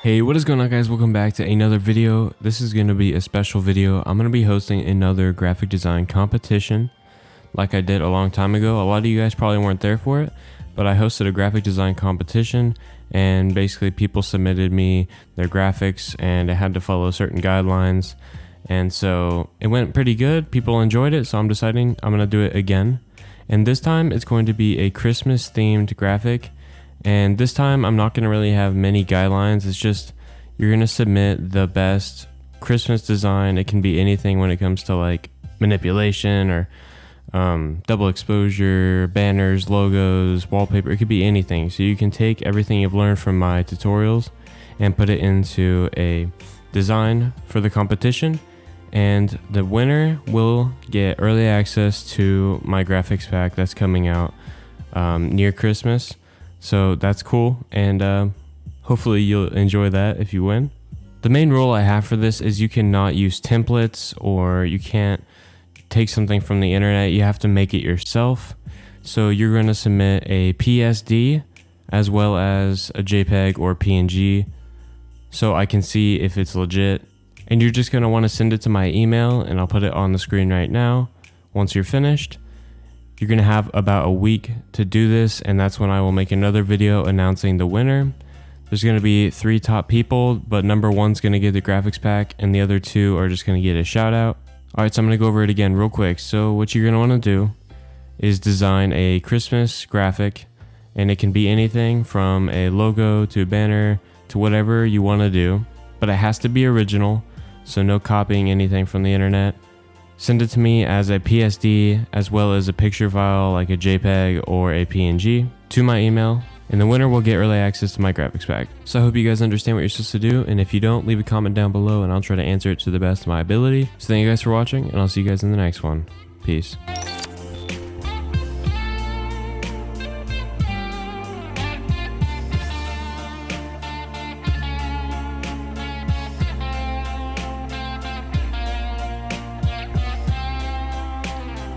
Hey, what is going on, guys? Welcome back to another video. This is going to be a special video. I'm going to be hosting another graphic design competition like I did a long time ago. A lot of you guys probably weren't there for it, but I hosted a graphic design competition, and basically people submitted me their graphics and I had to follow certain guidelines, and so it went pretty good. People enjoyed it, so I'm deciding I'm going to do it again, and this time it's going to be a Christmas themed graphic. And this time I'm not going to really have many guidelines. It's just you're going to submit the best Christmas design. It can be anything when it comes to like manipulation or double exposure, banners, logos, wallpaper. It could be anything. So you can take everything you've learned from my tutorials and put it into a design for the competition. And the winner will get early access to my graphics pack that's coming out near Christmas. So that's cool, and hopefully you'll enjoy that if you win. The main rule I have for this is you cannot use templates, or you can't take something from the internet. You have to make it yourself. So you're going to submit a PSD as well as a JPEG or PNG so I can see if it's legit. And you're just going to want to send it to my email, and I'll put it on the screen right now. Once you're finished, you're going to have about a week to do this, and that's when I will make another video announcing the winner. There's going to be 3 top people, but number 1's going to get the graphics pack, and the other 2 are just going to get a shout out. Alright, so I'm going to go over it again real quick. So what you're going to want to do is design a Christmas graphic, and it can be anything from a logo to a banner to whatever you want to do, but it has to be original, so no copying anything from the internet. Send it to me as a PSD as well as a picture file like a JPEG or a PNG to my email, and the winner will get early access to my graphics pack. So I hope you guys understand what you're supposed to do, and if you don't, leave a comment down below and I'll try to answer it to the best of my ability. So thank you guys for watching, and I'll see you guys in the next one. Peace.